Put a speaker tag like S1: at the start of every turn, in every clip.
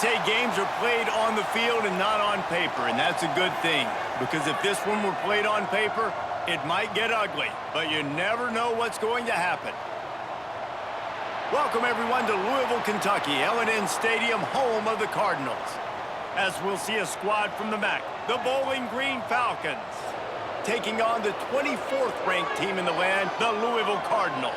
S1: say games are played on the field and not on paper, and that's a good thing. Because if this one were played on paper, it might get ugly, but you never know what's going to happen. Welcome, everyone, to Louisville, Kentucky, L&N Stadium, home of the Cardinals. As we'll see a squad from the MAC, the Bowling Green Falcons, taking on the 24th ranked team in the land, the Louisville Cardinals.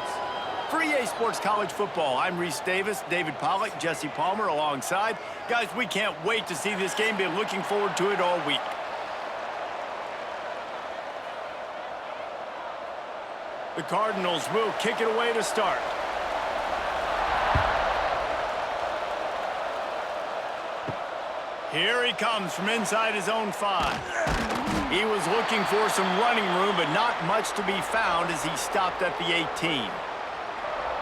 S1: For EA Sports College Football, I'm Reese Davis, David Pollack, Jesse Palmer alongside. Guys, we can't wait to see this game. Been looking forward to it all week. The Cardinals will kick it away to start. Here he comes from inside his own 5. He was looking for some running room, but not much to be found as he stopped at the 18.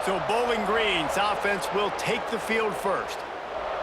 S1: So Bowling Green's offense will take the field first.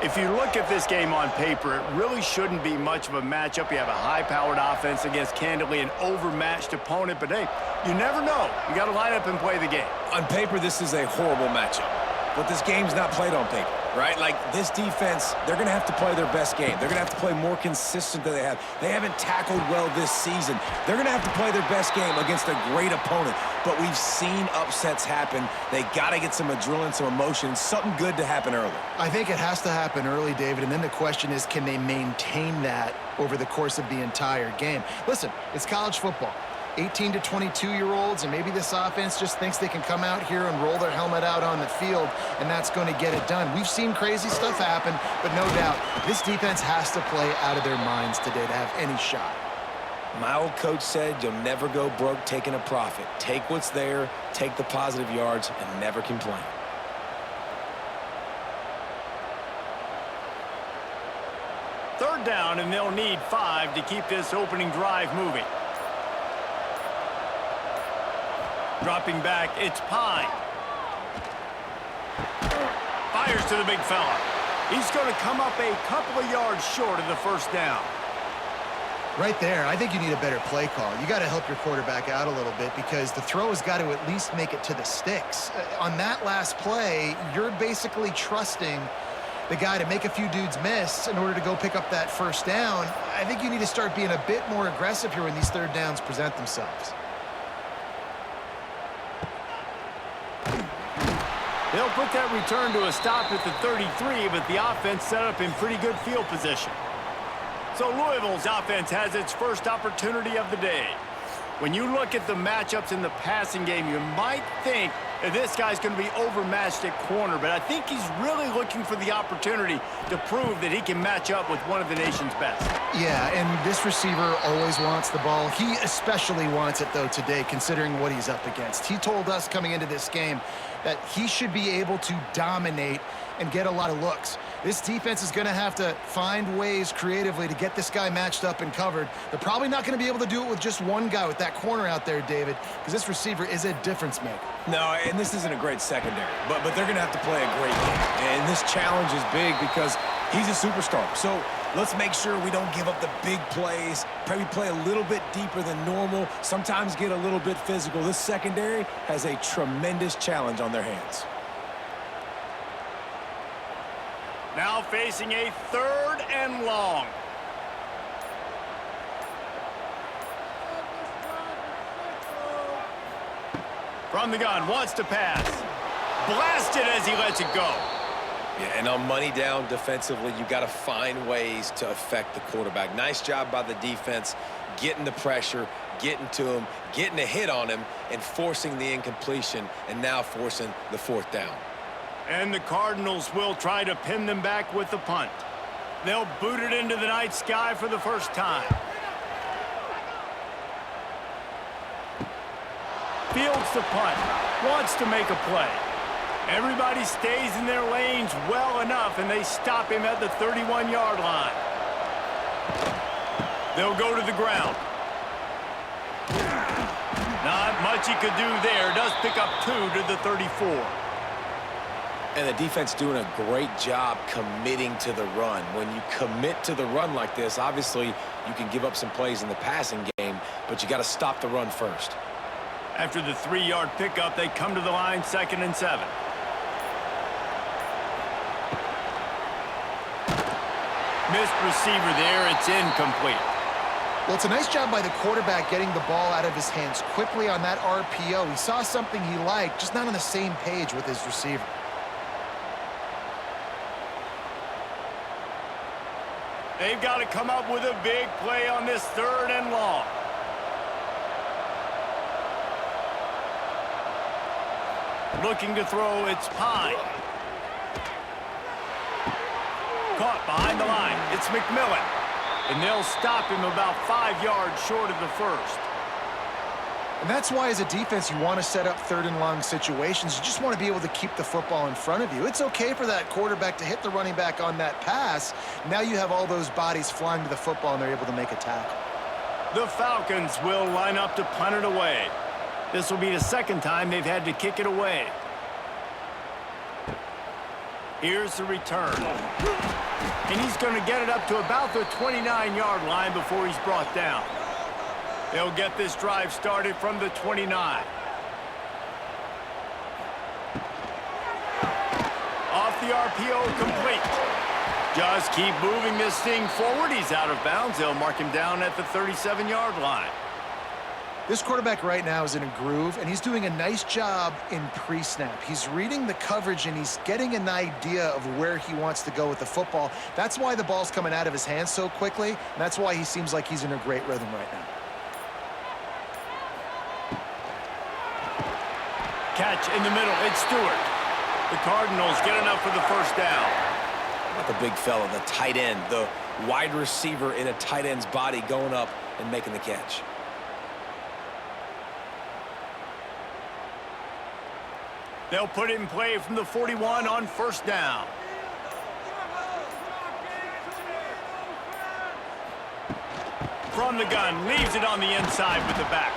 S1: If you look at this game on paper, it really shouldn't be much of a matchup. You have a high-powered offense against, candidly, an overmatched opponent. But, hey, you never know. You got to line up and play the game.
S2: On paper, this is a horrible matchup. But this game's not played on paper, right? Like, this defense, they're going to have to play their best game. They're going to have to play more consistent than they have. They haven't tackled well this season. They're going to have to play their best game against a great opponent. But we've seen upsets happen. They got to get some adrenaline, some emotion, something good to happen early.
S3: I think it has to happen early, David, and then the question is, can they maintain that over the course of the entire game? Listen, it's college football. 18 to 22-year-olds, and maybe this offense just thinks they can come out here and roll their helmet out on the field, and that's going to get it done. We've seen crazy stuff happen, but no doubt, this defense has to play out of their minds today to have any shot.
S2: My old coach said you'll never go broke taking a profit. Take what's there, take the positive yards, and never complain.
S1: Third down, and they'll need 5 to keep this opening drive moving. Dropping back, it's Pine. Fires to the big fella. He's going to come up a couple of yards short of the first down.
S3: Right there, I think you need a better play call. You got to help your quarterback out a little bit because the throw has got to at least make it to the sticks. On that last play, you're basically trusting the guy to make a few dudes miss in order to go pick up that first down. I think you need to start being a bit more aggressive here when these third downs present themselves.
S1: They'll put that return to a stop at the 33, but the offense set up in pretty good field position. So Louisville's offense has its first opportunity of the day. When you look at the matchups in the passing game, you might think that this guy's going to be overmatched at corner, but I think he's really looking for the opportunity to prove that he can match up with one of the nation's best.
S3: Yeah, and this receiver always wants the ball. He especially wants it, though, today, considering what he's up against. He told us coming into this game that he should be able to dominate and get a lot of looks. This defense is going to have to find ways creatively to get this guy matched up and covered. They're probably not going to be able to do it with just one guy with that corner out there, David, because this receiver is a difference maker.
S2: No, and this isn't a great secondary, but they're going to have to play a great game. And this challenge is big because he's a superstar. So let's make sure we don't give up the big plays, probably play a little bit deeper than normal, sometimes get a little bit physical. This secondary has a tremendous challenge on their hands.
S1: Now facing a 3rd and long. From the gun, wants to pass. Blasted as he lets it go.
S2: Yeah, and on money down defensively, you got to find ways to affect the quarterback. Nice job by the defense, getting the pressure, getting to him, getting a hit on him, and forcing the incompletion, and now forcing the 4th down.
S1: And the Cardinals will try to pin them back with the punt. They'll boot it into the night sky for the first time. Fields the punt, wants to make a play. Everybody stays in their lanes well enough, and they stop him at the 31-yard line. They'll go to the ground. Not much he could do there. Does pick up 2 to the 34.
S2: And the defense doing a great job committing to the run. When you commit to the run like this, obviously you can give up some plays in the passing game, but you got to stop the run first.
S1: After the 3-yard pickup, they come to the line, 2nd and 7. Missed receiver there. It's incomplete.
S3: Well, it's a nice job by the quarterback getting the ball out of his hands quickly on that RPO. He saw something he liked, just not on the same page with his receiver.
S1: They've got to come up with a big play on this 3rd and long. Looking to throw, it's Pine. Caught behind the line. It's McMillan. And they'll stop him about 5 yards short of the first.
S3: And that's why, as a defense, you want to set up 3rd and long situations. You just want to be able to keep the football in front of you. It's okay for that quarterback to hit the running back on that pass. Now you have all those bodies flying to the football, and they're able to make a tackle.
S1: The Falcons will line up to punt it away. This will be the 2nd time they've had to kick it away. Here's the return. And he's going to get it up to about the 29-yard line before he's brought down. They'll get this drive started from the 29. Off the RPO, complete. Just keep moving this thing forward. He's out of bounds. They'll mark him down at the 37-yard line.
S3: This quarterback right now is in a groove, and he's doing a nice job in pre-snap. He's reading the coverage, and he's getting an idea of where he wants to go with the football. That's why the ball's coming out of his hands so quickly, and that's why he seems like he's in a great rhythm right now.
S1: Catch in the middle. It's Stewart. The Cardinals get enough for the 1st down.
S2: Not the big fella, the tight end, the wide receiver in a tight end's body going up and making the catch.
S1: They'll put it in play from the 41 on 1st down. From the gun, leaves it on the inside with the back.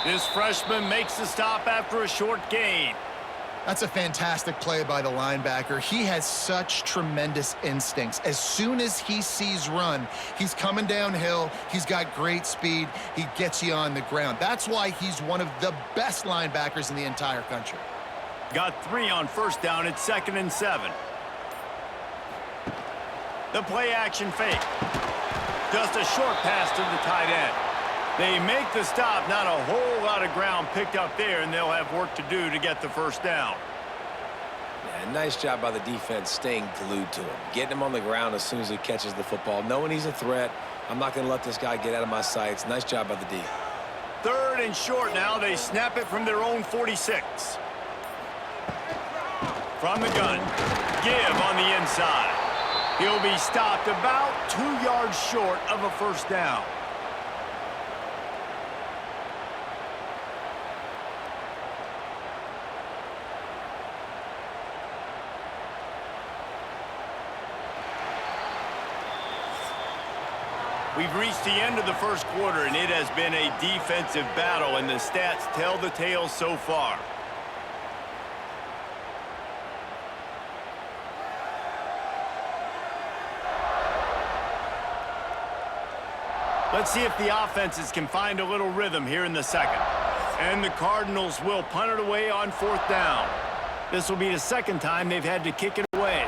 S1: This freshman makes the stop after a short gain.
S3: That's a fantastic play by the linebacker. He has such tremendous instincts. As soon as he sees run, he's coming downhill. He's got great speed. He gets you on the ground. That's why he's one of the best linebackers in the entire country.
S1: Got 3 on 1st down. It's 2nd and 7. The play action fake. Just a short pass to the tight end. They make the stop. Not a whole lot of ground picked up there, and they'll have work to do to get the 1st down.
S2: Yeah, nice job by the defense staying glued to him. Getting him on the ground as soon as he catches the football. Knowing he's a threat. I'm not going to let this guy get out of my sights. Nice job by the D.
S1: 3rd and short now. They snap it from their own 46. From the gun, give on the inside. He'll be stopped about 2 yards short of a 1st down. We've reached the end of the 1st quarter, and it has been a defensive battle, and the stats tell the tale so far. Let's see if the offenses can find a little rhythm here in the 2nd. And the Cardinals will punt it away on 4th down. This will be the 2nd time they've had to kick it away.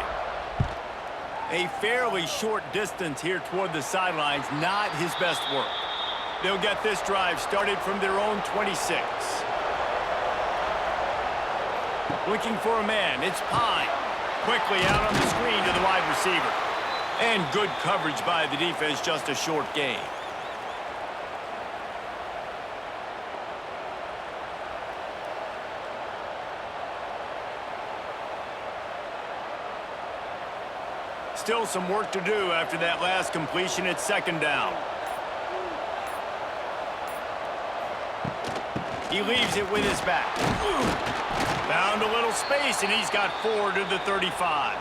S1: A fairly short distance here toward the sidelines, not his best work. They'll get this drive started from their own 26. Looking for a man, it's Pine. Quickly out on the screen to the wide receiver. And good coverage by the defense, just a short gain. Still some work to do after that last completion. It's 2nd down. He leaves it with his back. Found a little space, and he's got 4 to the 35.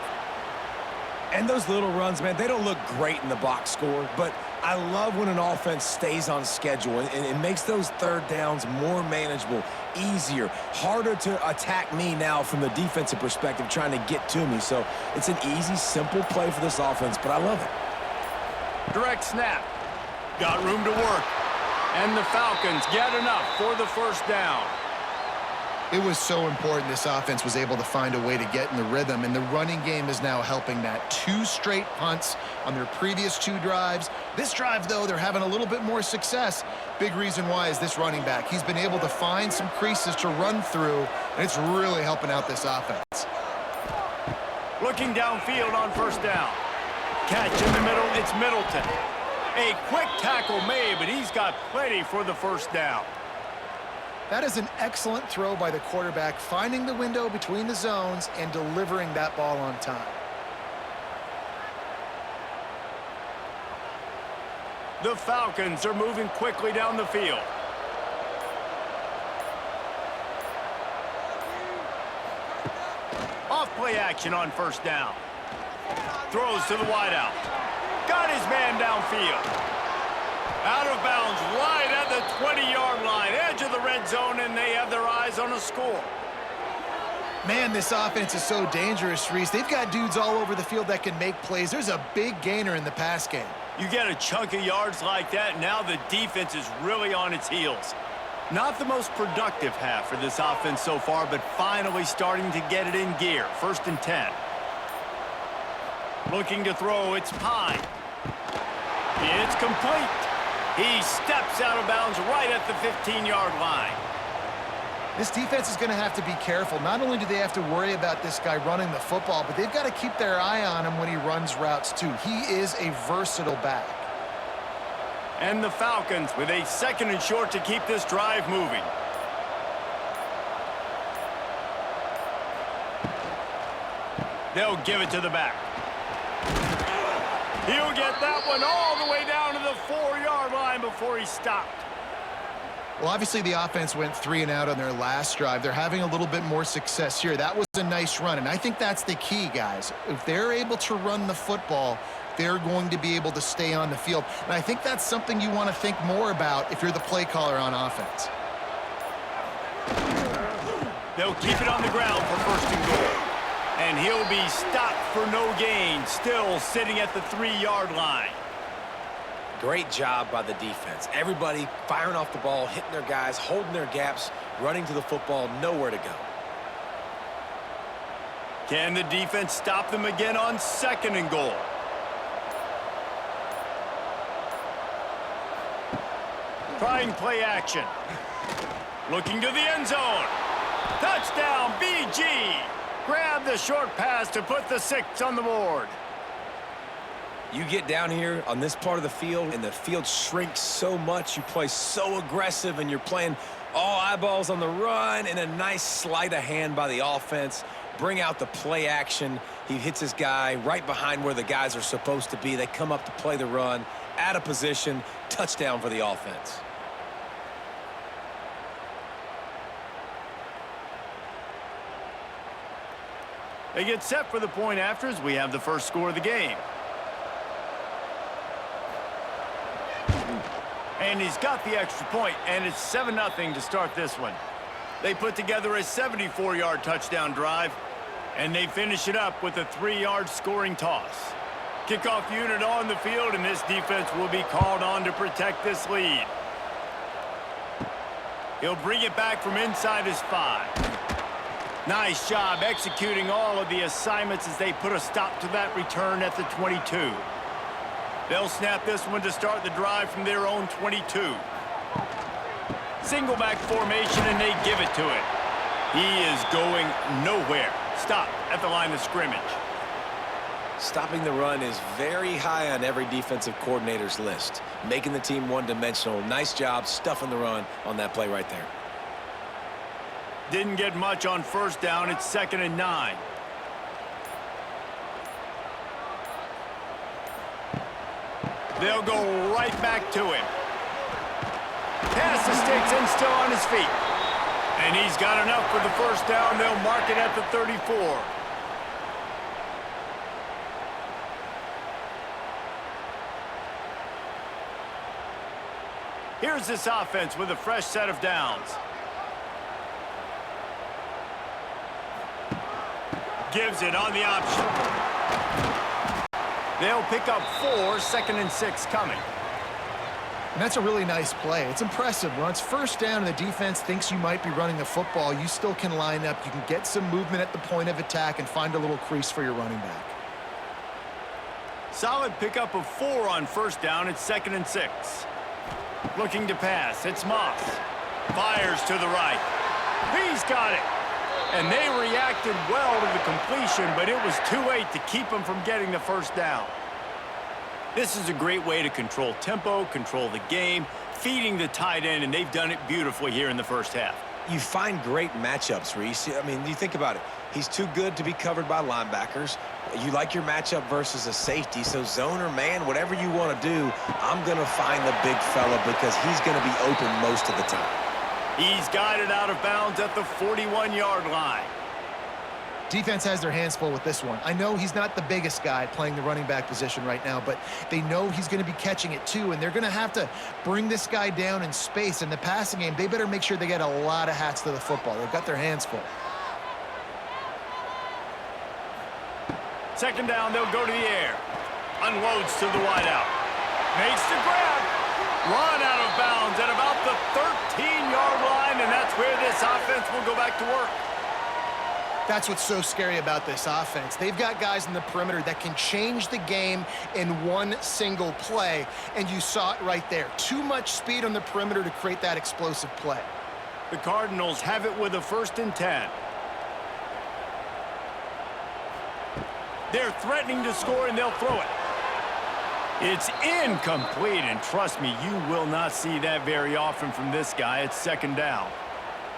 S2: And those little runs, man, they don't look great in the box score, but I love when an offense stays on schedule, and it makes those 3rd downs more manageable, easier, harder to attack me now from the defensive perspective trying to get to me. So it's an easy, simple play for this offense, but I love it.
S1: Direct snap. Got room to work. And the Falcons get enough for the 1st down.
S3: It was so important this offense was able to find a way to get in the rhythm, and the running game is now helping that. 2 straight punts on their previous 2 drives. This drive, though, they're having a little bit more success. Big reason why is this running back. He's been able to find some creases to run through, and it's really helping out this offense.
S1: Looking downfield on first down. Catch in the middle, it's Middleton. A quick tackle made, but he's got plenty for the first down.
S3: That is an excellent throw by the quarterback, finding the window between the zones and delivering that ball on time.
S1: The Falcons are moving quickly down the field. Off play action on first down. Throws to the wideout. Got his man downfield. Out of bounds, right at the 20-yard line, edge of the red zone, and they have their eyes on a score.
S3: Man, this offense is so dangerous, Reese. They've got dudes all over the field that can make plays. There's a big gainer in the pass game.
S1: You get a chunk of yards like that, now the defense is really on its heels. Not the most productive half for this offense so far, but finally starting to get it in gear. 1st and 10. Looking to throw, it's Pine. It's complete. He steps out of bounds right at the 15-yard line.
S3: This defense is going to have to be careful. Not only do they have to worry about this guy running the football, but they've got to keep their eye on him when he runs routes too. He is a versatile back.
S1: And the Falcons with a 2nd and short to keep this drive moving. They'll give it to the back. He'll get that one all the way down to the 4-yard line before he stopped.
S3: Well, obviously the offense went 3 and out on their last drive. They're having a little bit more success here. That was a nice run, and I think that's the key, guys. If they're able to run the football, they're going to be able to stay on the field. And I think that's something you want to think more about if you're the play caller on offense.
S1: They'll keep it on the ground for 1st and goal. And he'll be stopped for no gain, still sitting at the 3-yard line.
S2: Great job by the defense. Everybody firing off the ball, hitting their guys, holding their gaps, running to the football, nowhere to go.
S1: Can the defense stop them again on 2nd and goal? Trying play action. Looking to the end zone. Touchdown, BG. Grab the short pass to put the 6 on the board.
S2: You get down here on this part of the field, and the field shrinks so much. You play so aggressive, and you're playing all eyeballs on the run, and a nice sleight of hand by the offense. Bring out the play action. He hits his guy right behind where the guys are supposed to be. They come up to play the run, out of position, touchdown for the offense.
S1: They get set for the point after as we have the first score of the game. And he's got the extra point, and it's 7-0 to start this one. They put together a 74-yard touchdown drive, and they finish it up with a 3-yard scoring toss. Kickoff unit on the field, and this defense will be called on to protect this lead. He'll bring it back from inside his 5. Nice job executing all of the assignments as they put a stop to that return at the 22. They'll snap this one to start the drive from their own 22. Single back formation, and they give it to it. He is going nowhere. Stop at the line of scrimmage.
S2: Stopping the run is very high on every defensive coordinator's list. Making the team one-dimensional. Nice job stuffing the run on that play right there.
S1: Didn't get much on first down. It's 2nd and 9. They'll go right back to him. Pass the sticks and still on his feet. And he's got enough for the first down. They'll mark it at the 34. Here's this offense with a fresh set of downs. Gives it on the option. They'll pick up 4, 2nd and 6 coming.
S3: And that's a really nice play. It's impressive. When it's first down and the defense thinks you might be running the football, you still can line up. You can get some movement at the point of attack and find a little crease for your running back.
S1: Solid pickup of 4 on first down. It's 2nd and 6. Looking to pass. It's Moss. Fires to the right. He's got it. And they reacted well to the completion, but it was too late to keep him from getting the first down. This is a great way to control tempo, control the game, feeding the tight end, and they've done it beautifully here in the first half.
S2: You find great matchups, Reese. I mean, you think about it. He's too good to be covered by linebackers. You like your matchup versus a safety, so zone or man, whatever you want to do, I'm going to find the big fella because he's going to be open most of the time.
S1: He's guided out of bounds at the 41-yard line.
S3: Defense has their hands full with this one. I know he's not the biggest guy playing the running back position right now, but they know he's going to be catching it too, and they're going to have to bring this guy down in space. In the passing game, they better make sure they get a lot of hats to the football. They've got their hands full.
S1: 2nd down, they'll go to the air. Unloads to the wideout. Makes the grab. Run out of bounds at about the 13-yard line, and that's where this offense will go back to work.
S3: That's what's so scary about this offense. They've got guys in the perimeter that can change the game in one single play, and you saw it right there. Too much speed on the perimeter to create that explosive play.
S1: The Cardinals have it with a 1st and 10. They're threatening to score, and they'll throw it. It's incomplete, and trust me, you will not see that very often from this guy. It's 2nd down.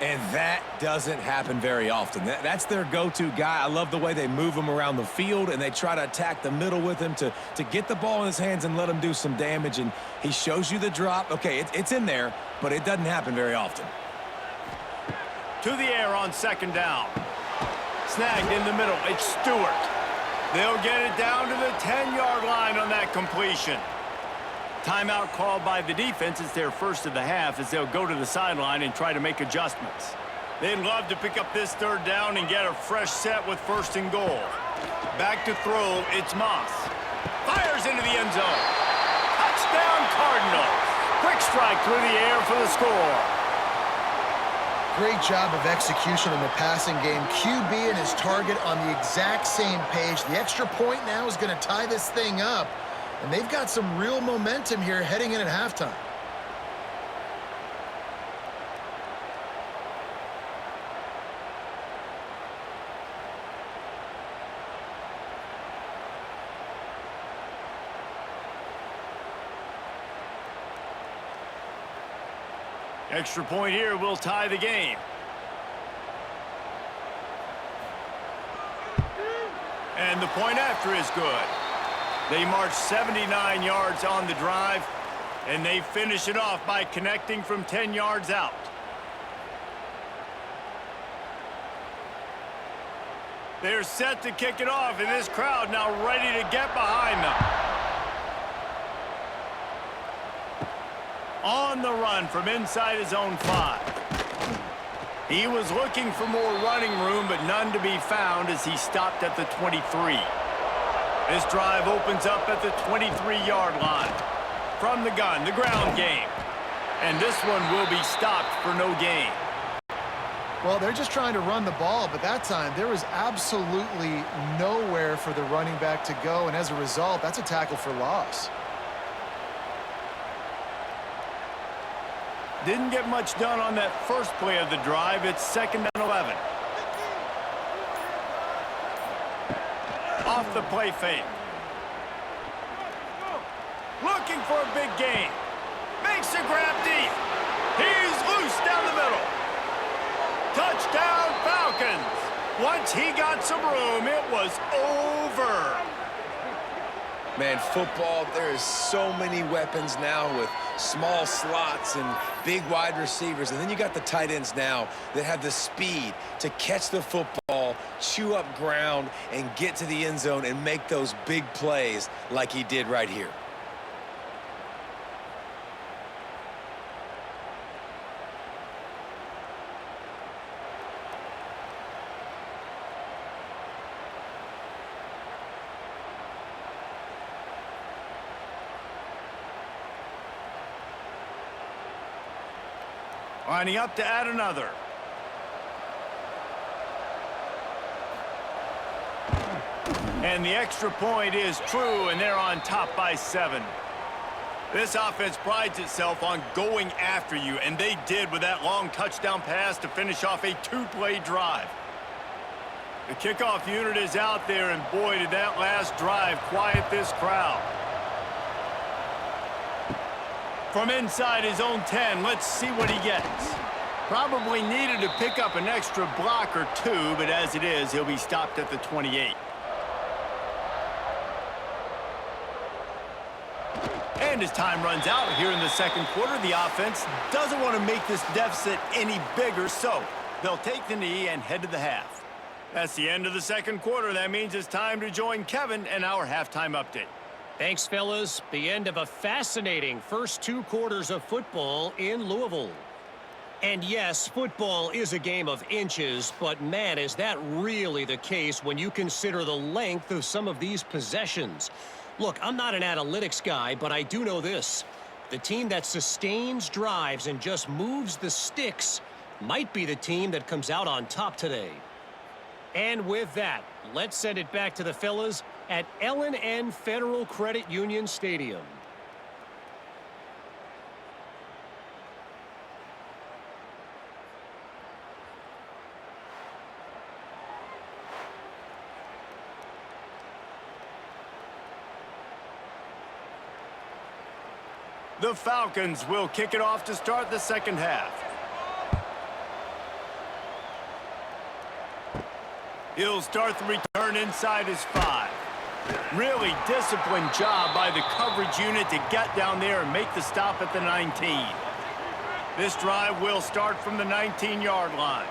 S2: And that doesn't happen very often. That's their go-to guy. I love the way they move him around the field, and they try to attack the middle with him to get the ball in his hands and let him do some damage. And he shows you the drop. Okay, it's in there, but it doesn't happen very often.
S1: To the air on 2nd down. Snagged in the middle. It's Stewart. They'll get it down to the 10-yard line on that completion. Timeout called by the defense. It's their first of the half as they'll go to the sideline and try to make adjustments. They'd love to pick up this 3rd down and get a fresh set with 1st and goal. Back to throw, it's Moss. Fires into the end zone. Touchdown Cardinals. Quick strike through the air for the score.
S3: Great job of execution in the passing game. QB and his target on the exact same page. The extra point now is going to tie this thing up. And they've got some real momentum here heading in at halftime.
S1: Extra point here will tie the game. And the point after is good. They march 79 yards on the drive, and they finish it off by connecting from 10 yards out. They're set to kick it off, and this crowd now ready to get behind them. On the run from inside his own 5. He was looking for more running room, but none to be found as he stopped at the 23. This drive opens up at the 23-yard line. From the gun, the ground game. And this one will be stopped for no gain.
S3: Well, they're just trying to run the ball, but that time there was absolutely nowhere for the running back to go, and as a result, that's a tackle for loss.
S1: Didn't get much done on that first play of the drive. It's 2nd and 11. Off the play fake. Looking for a big gain. Makes a grab deep. He's loose down the middle. Touchdown Falcons. Once he got some room, it was over.
S2: Man, football, there is so many weapons now with small slots and big wide receivers. And then you got the tight ends now that have the speed to catch the football, chew up ground, and get to the end zone and make those big plays like he did right here.
S1: Lining up to add another. And the extra point is true, and they're on top by 7. This offense prides itself on going after you, and they did with that long touchdown pass to finish off a 2-play drive. The kickoff unit is out there, and boy, did that last drive quiet this crowd. From inside his own 10, let's see what he gets. Probably needed to pick up an extra block or two, but as it is, he'll be stopped at the 28. And as time runs out here in the second quarter, the offense doesn't want to make this deficit any bigger, so they'll take the knee and head to the half. That's the end of the second quarter. That means it's time to join Kevin and our halftime update.
S4: Thanks, fellas. The end of a fascinating first 2 quarters of football in Louisville. And yes, football is a game of inches, but man, is that really the case when you consider the length of some of these possessions. Look, I'm not an analytics guy, but I do know this. The team that sustains drives and just moves the sticks might be the team that comes out on top today. And with that, let's send it back to the fellas at L&N Federal Credit Union Stadium.
S1: The Falcons will kick it off to start the second half. He'll start the return inside his 5. Really disciplined job by the coverage unit to get down there and make the stop at the 19. This drive will start from the 19-yard line.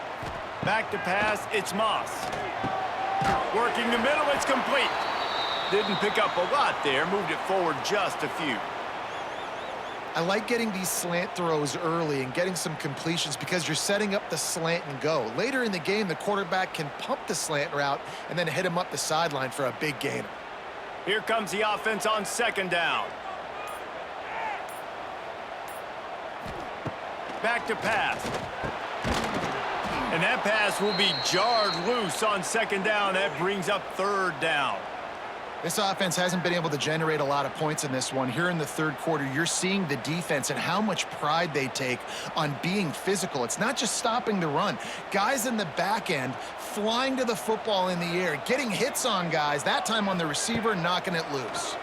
S1: Back to pass, it's Moss. Working the middle, it's complete. Didn't pick up a lot there, moved it forward just a few.
S3: I like getting these slant throws early and getting some completions because you're setting up the slant and go. Later in the game, the quarterback can pump the slant route and then hit him up the sideline for a big gainer.
S1: Here comes the offense on second down. Back to pass. And that pass will be jarred loose on second down. That brings up third down.
S3: This offense hasn't been able to generate a lot of points in this one. Here in the third quarter, you're seeing the defense and how much pride they take on being physical. It's not just stopping the run. Guys in the back end flying to the football in the air, getting hits on guys, that time on the receiver, knocking it loose.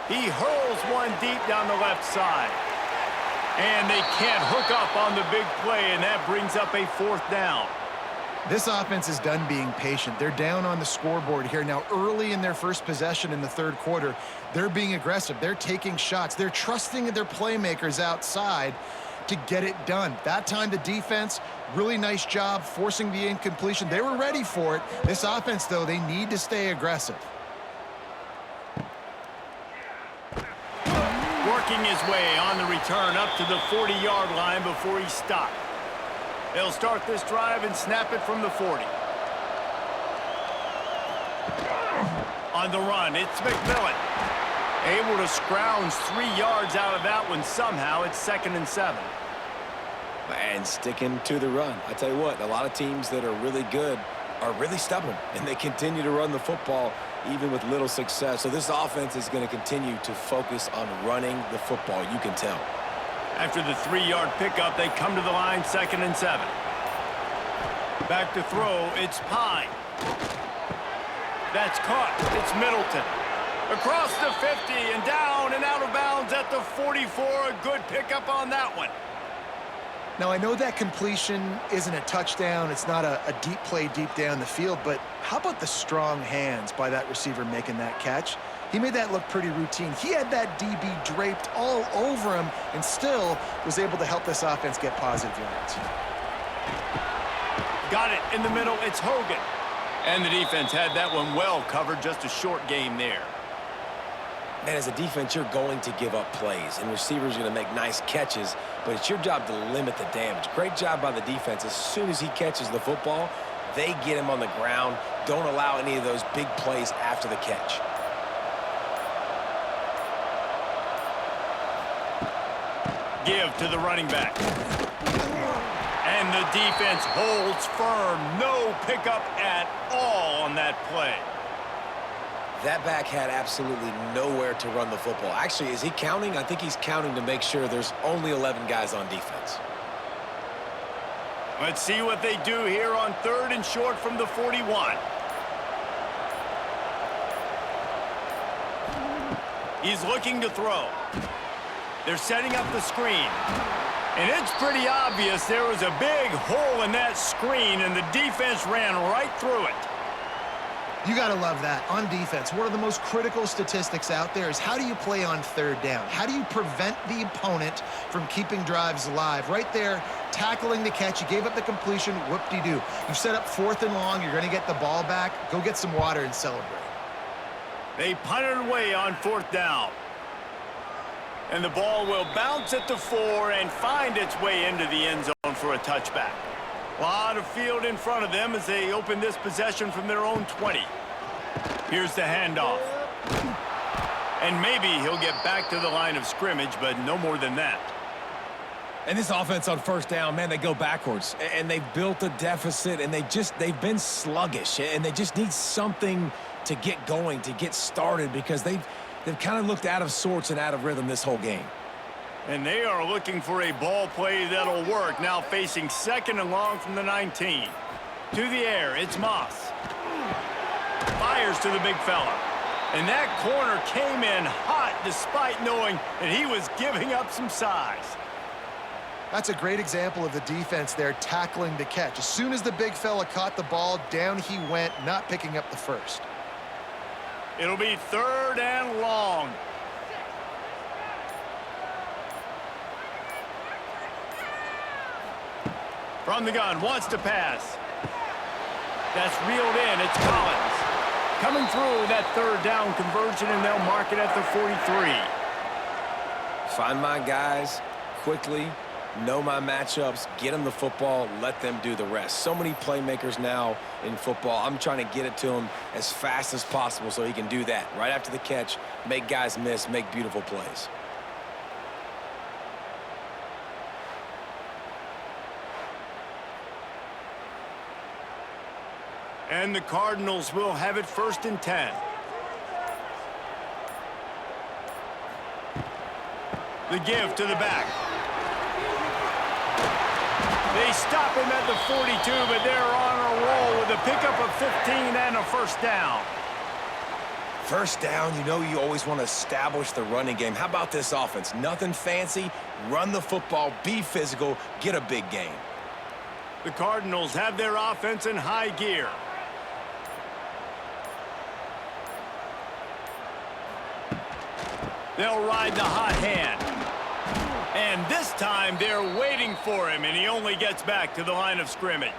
S1: He hurls one deep down the left side. And they can't hook up on the big play, and that brings up a fourth down.
S3: This offense is done being patient. They're down on the scoreboard here. Now, early in their first possession in the third quarter, they're being aggressive. They're taking shots. They're trusting their playmakers outside to get it done. That time, the defense, really nice job forcing the incompletion. They were ready for it. This offense, though, they need to stay aggressive.
S1: Working his way on the return up to the 40-yard line before he stopped. They'll start this drive and snap it from the 40. On the run, it's McMillan. Able to scrounge 3 yards out of that one somehow. It's 2nd and 7.
S2: And sticking to the run. I tell you what, a lot of teams that are really good are really stubborn, and they continue to run the football even with little success. So this offense is going to continue to focus on running the football, you can tell.
S1: After the 3-yard pickup, they come to the line, 2nd and 7. Back to throw, it's Pine. That's caught, it's Middleton. Across the 50 and down and out of bounds at the 44. A good pickup on that one.
S3: Now, I know that completion isn't a touchdown. It's not a deep play deep down the field, but how about the strong hands by that receiver making that catch? He made that look pretty routine. He had that DB draped all over him and still was able to help this offense get positive yards.
S1: Got it in the middle. It's Hogan. And the defense had that one well covered. Just a short game there.
S2: And as a defense, you're going to give up plays, and receivers are going to make nice catches, but it's your job to limit the damage. Great job by the defense. As soon as he catches the football, they get him on the ground. Don't allow any of those big plays after the catch.
S1: Give to the running back. And the defense holds firm. No pickup at all on that play.
S2: That back had absolutely nowhere to run the football. Actually, is he counting? I think he's counting to make sure there's only 11 guys on defense.
S1: Let's see what they do here on 3rd and short from the 41. He's looking to throw. They're setting up the screen. And it's pretty obvious there was a big hole in that screen, and the defense ran right through it.
S3: You got to love that. On defense, one of the most critical statistics out there is how do you play on 3rd down? How do you prevent the opponent from keeping drives alive? Right there, tackling the catch. You gave up the completion. Whoop-de-doo. You set up 4th and long. You're going to get the ball back. Go get some water and celebrate.
S1: They punt it away on 4th down. And the ball will bounce at the 4 and find its way into the end zone for a touchback. A lot of field in front of them as they open this possession from their own 20. Here's the handoff. And maybe he'll get back to the line of scrimmage, but no more than that.
S2: And this offense on 1st down, man, they go backwards. And they've built a deficit, and they've been sluggish. And they just need something to get going, to get started, because they've kind of looked out of sorts and out of rhythm this whole game.
S1: And they are looking for a ball play that'll work. Now facing 2nd and long from the 19. To the air, it's Moss. Fires to the big fella. And that corner came in hot despite knowing that he was giving up some size.
S3: That's a great example of the defense there tackling the catch. As soon as the big fella caught the ball, down he went, not picking up the first.
S1: It'll be 3rd and long. From the gun, wants to pass. That's reeled in. It's Collins. Coming through that 3rd down conversion, and they'll mark it at the 43.
S2: Find my guys quickly, know my matchups, get them the football, let them do the rest. So many playmakers now in football. I'm trying to get it to him as fast as possible so he can do that. Right after the catch, make guys miss, make beautiful plays.
S1: And the Cardinals will have it 1st and 10. The give to the back. They stop him at the 42, but they're on a roll with a pickup of 15 and a 1st down.
S2: 1st down, you know you always want to establish the running game. How about this offense? Nothing fancy. Run the football, be physical, get a big gain.
S1: The Cardinals have their offense in high gear. They'll ride the hot hand. And this time they're waiting for him, and he only gets back to the line of scrimmage.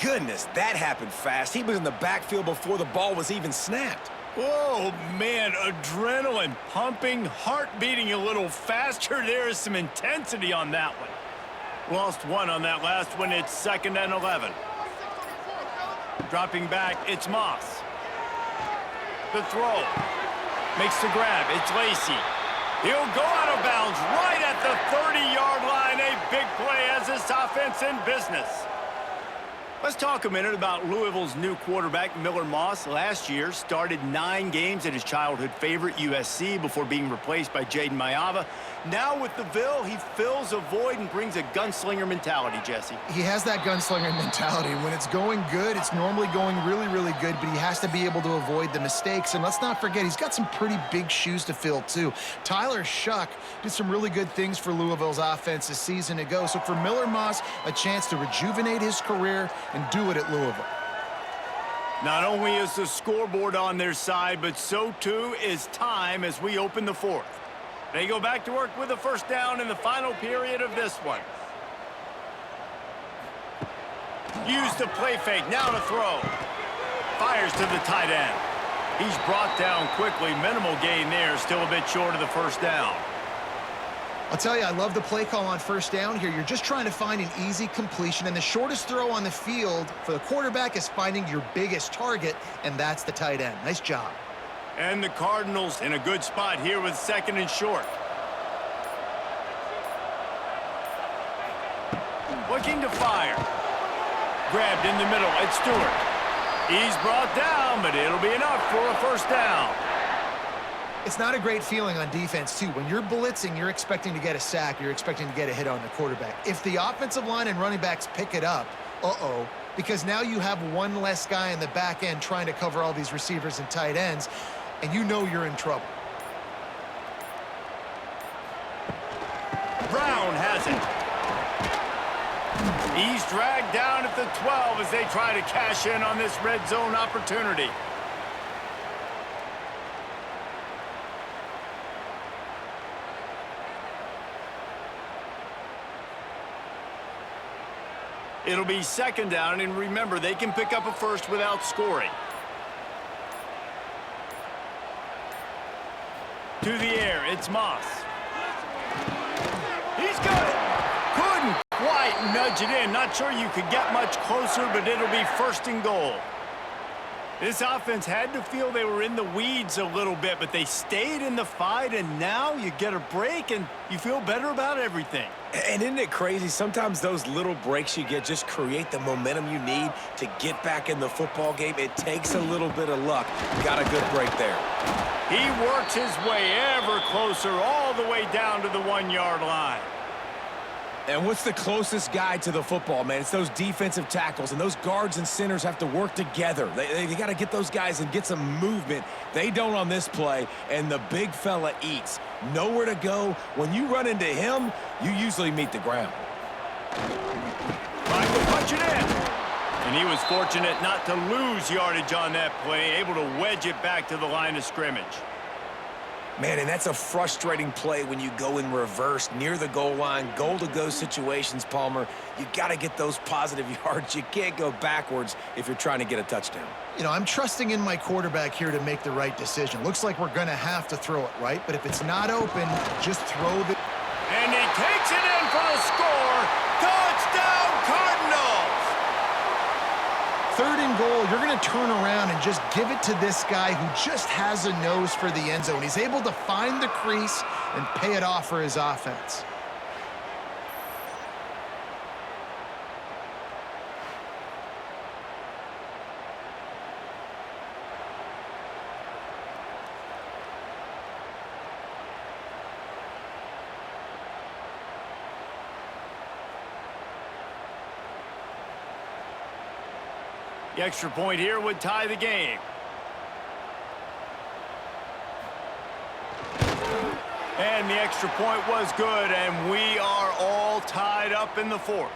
S2: Goodness, that happened fast. He was in the backfield before the ball was even snapped.
S1: Oh, man, adrenaline pumping, heart beating a little faster. There is some intensity on that one. Lost one on that last one. It's 2nd and 11. Dropping back, it's Moss. The throw. Makes the grab. It's Lacy. He'll go out of bounds right at the 30-yard line. A big play as this offense in business. Let's talk a minute about Louisville's new quarterback, Miller Moss. Last year, started 9 games at his childhood favorite, USC, before being replaced by Jaden Maiava. Now with the Ville, he fills a void and brings a gunslinger mentality, Jesse.
S3: He has that gunslinger mentality. When it's going good, it's normally going really, really good, but he has to be able to avoid the mistakes. And let's not forget, he's got some pretty big shoes to fill, too. Tyler Shuck did some really good things for Louisville's offense a season ago. So for Miller Moss, a chance to rejuvenate his career and do it at Louisville.
S1: Not only is the scoreboard on their side, but so too is time as we open the 4th. They go back to work with a 1st down in the final period of this one. Use the play fake, now to throw. Fires to the tight end. He's brought down quickly, minimal gain there, still a bit short of the 1st down.
S3: I'll tell you, I love the play call on 1st down here. You're just trying to find an easy completion, and the shortest throw on the field for the quarterback is finding your biggest target, and that's the tight end. Nice job.
S1: And the Cardinals in a good spot here with 2nd and short. looking to fire. Grabbed in the middle, it's Stewart. He's brought down, but it'll be enough for a first down.
S3: It's not a great feeling on defense, too. When you're blitzing, you're expecting to get a sack. You're expecting to get a hit on the quarterback. If the offensive line and running backs pick it up, because now you have one less guy in the back end trying to cover all these receivers and tight ends, and you know you're in trouble.
S1: Brown has it. He's dragged down at the 12 as they try to cash in on this red zone opportunity. It'll be second down, and remember, they can pick up a first without scoring. To the air, it's Moss. He's got it. Couldn't quite nudge it in. Not sure you could get much closer, but it'll be first and goal. This offense had to feel they were in the weeds a little bit, but they stayed in the fight, and now you get a break, and you feel better about everything.
S2: And isn't it crazy? Sometimes those little breaks you get just create the momentum you need to get back in the football game. It takes a little bit of luck. Got a good break there.
S1: He works his way ever closer all the way down to the 1-yard line.
S2: And what's the closest guy to the football, man? It's those defensive tackles, and those guards and centers have to work together. They got to get those guys and get some movement. They don't on this play, and the big fella eats. Nowhere to go. When you run into him, you usually meet the ground.
S1: Trying to punch it in. And he was fortunate not to lose yardage on that play, able to wedge it back to the line of scrimmage.
S2: Man, and that's a frustrating play when you go in reverse near the goal line, goal-to-go situations, Palmer. You got to get those positive yards. You can't go backwards if you're trying to get a touchdown.
S3: You know, I'm trusting in my quarterback here to make the right decision. Looks like we're going to have to throw it, right? But if it's not open, just throw the...
S1: And he takes it in for the score. Touchdown, Cardinals!
S3: Third and goal, you're going to turn around and just give it to this guy who just has a nose for the end zone. He's able to find the crease and pay it off for his offense.
S1: The extra point here would tie the game. And the extra point was good, and we are all tied up in the fourth.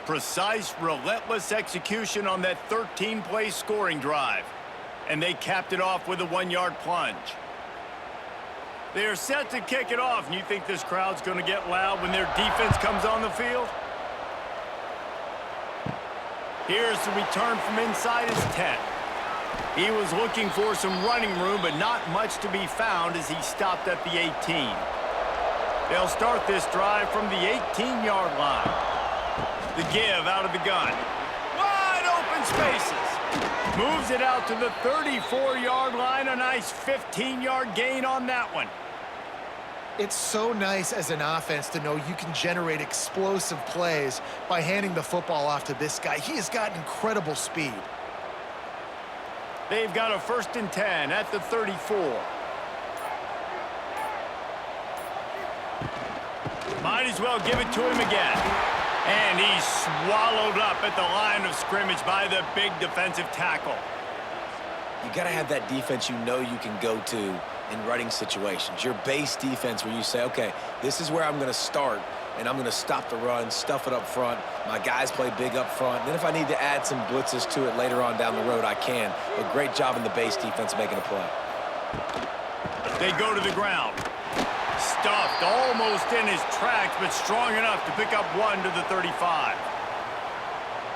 S1: Precise, relentless execution on that 13-play scoring drive. And they capped it off with a 1-yard plunge. They are set to kick it off, and you think this crowd's going to get loud when their defense comes on the field? Here's the return from inside his 10. He was looking for some running room, but not much to be found as he stopped at the 18. They'll start this drive from the 18-yard line. The give out of the gun. Wide open spaces. Moves it out to the 34-yard line. A nice 15-yard gain on that one.
S3: It's so nice as an offense to know you can generate explosive plays by handing the football off to this guy. He has got incredible speed.
S1: They've got a 1st and 10 at the 34. Might as well give it to him again. And he's swallowed up at the line of scrimmage by the big defensive tackle.
S2: You got to have that defense you know you can go to in running situations. Your base defense where you say, okay, this is where I'm going to start, and I'm going to stop the run, stuff it up front. My guys play big up front. Then if I need to add some blitzes to it later on down the road, I can. But great job in the base defense making a play.
S1: They go to the ground. Stuffed almost in his tracks, but strong enough to pick up one to the 35.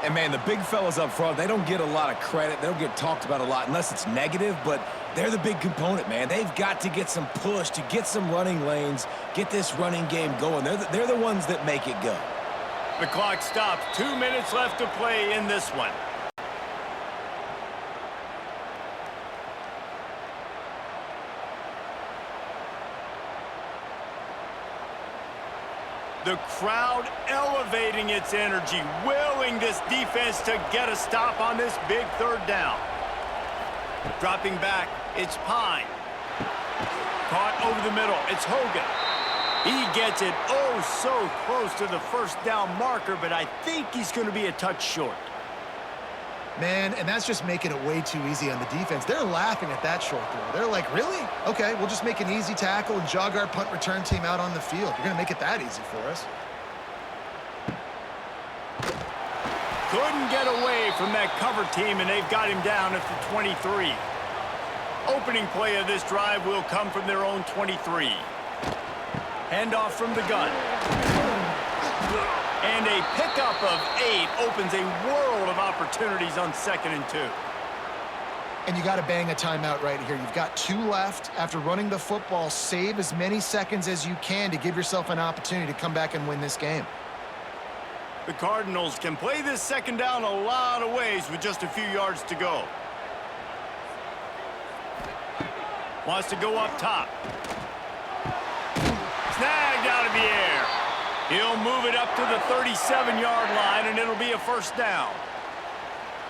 S2: And, man, the big fellas up front, they don't get a lot of credit. They don't get talked about a lot unless it's negative, but they're the big component, man. They've got to get some push, to get some running lanes, get this running game going. They're the ones that make it go.
S1: The clock stops. 2 minutes left to play in this one. The crowd elevating its energy, willing this defense to get a stop on this big third down. Dropping back, it's Pine. Caught over the middle, it's Hogan. He gets it oh so close to the first down marker, but I think he's going to be a touch short.
S3: Man, and that's just making it way too easy on the defense. They're laughing at that short throw. They're like, really? Okay, we'll just make an easy tackle and jog our punt return team out on the field. You're going to make it that easy for us.
S1: Couldn't get away from that cover team, and they've got him down at the 23. Opening play of this drive will come from their own 23. Handoff from the gun. And a pickup of 8 opens a world of opportunities on 2nd and 2.
S3: And you got to bang a timeout right here. You've got 2 left. After running the football, save as many seconds as you can to give yourself an opportunity to come back and win this game.
S1: The Cardinals can play this 2nd down a lot of ways with just a few yards to go. Wants to go up top. Snagged out of the air. He'll move it up to the 37-yard line, and it'll be a first down.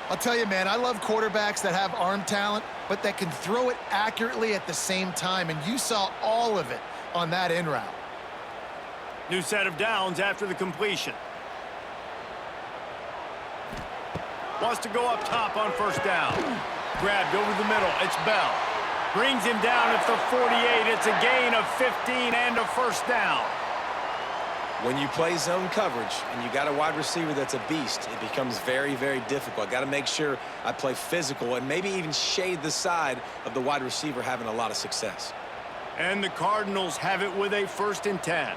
S3: I'll tell you, man, I love quarterbacks that have arm talent, but that can throw it accurately at the same time, and you saw all of it on that in route.
S1: New set of downs after the completion. Wants to go up top on first down. Grabbed over the middle. It's Bell. Brings him down at the 48. It's a gain of 15 and a first down.
S2: When you play zone coverage and you got a wide receiver that's a beast, it becomes very, very difficult. I got to make sure I play physical and maybe even shade the side of the wide receiver having a lot of success.
S1: And the Cardinals have it with a 1st and 10.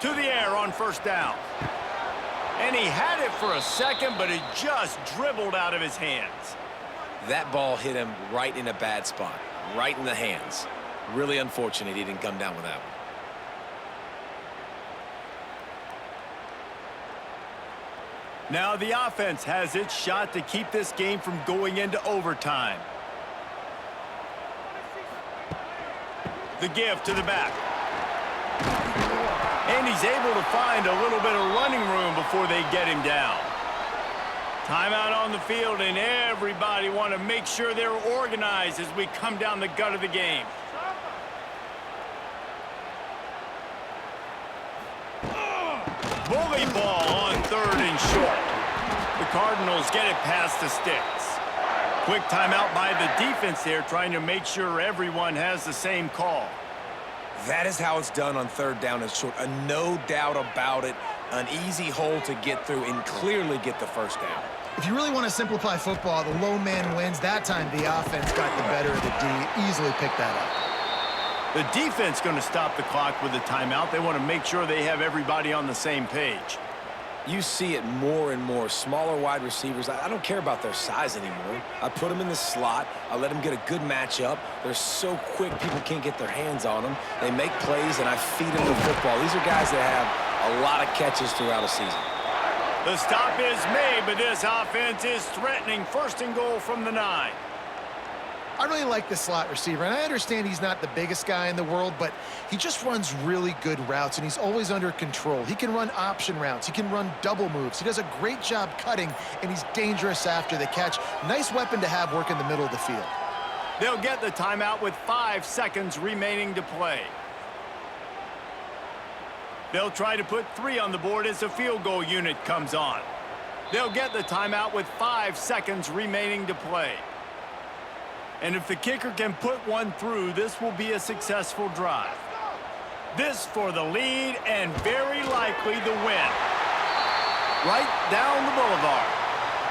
S1: To the air on first down. And he had it for a second, but it just dribbled out of his hands.
S2: That ball hit him right in a bad spot, right in the hands. Really unfortunate he didn't come down with that one.
S1: Now the offense has its shot to keep this game from going into overtime. The give to the back. And he's able to find a little bit of running room before they get him down. Timeout on the field, and everybody want to make sure they're organized as we come down the gut of the game. Bully ball on 3rd and short. The Cardinals get it past the sticks. Quick timeout by the defense there, trying to make sure everyone has the same call.
S2: That is how it's done on 3rd down and short. No doubt about it. An easy hole to get through and clearly get the first down.
S3: If you really want to simplify football, the low man wins. That time the offense got the better of the D. Easily picked that up.
S1: The defense going to stop the clock with a timeout. They want to make sure they have everybody on the same page.
S2: You see it more and more. Smaller wide receivers, I don't care about their size anymore. I put them in the slot. I let them get a good matchup. They're so quick, people can't get their hands on them. They make plays, and I feed them the football. These are guys that have a lot of catches throughout a season.
S1: The stop is made, but this offense is threatening 1st and goal from the 9.
S3: I really like this slot receiver, and I understand he's not the biggest guy in the world, but he just runs really good routes, and he's always under control. He can run option routes. He can run double moves. He does a great job cutting, and he's dangerous after the catch. Nice weapon to have work in the middle of the field.
S1: They'll get the timeout with 5 seconds remaining to play. They'll try to put 3 on the board as the field goal unit comes on. They'll get the timeout with 5 seconds remaining to play. And if the kicker can put one through, this will be a successful drive. This for the lead and very likely the win. Right down the boulevard.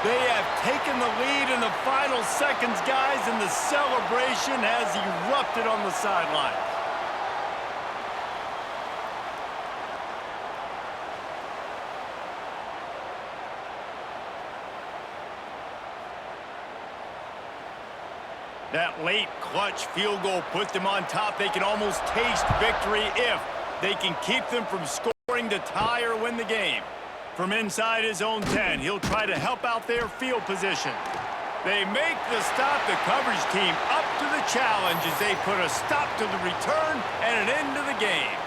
S1: They have taken the lead in the final seconds, guys, and the celebration has erupted on the sideline. That late clutch field goal put them on top. They can almost taste victory if they can keep them from scoring to tie or win the game. From inside his own 10, he'll try to help out their field position. They make the stop. The coverage team up to the challenge as they put a stop to the return and an end to the game.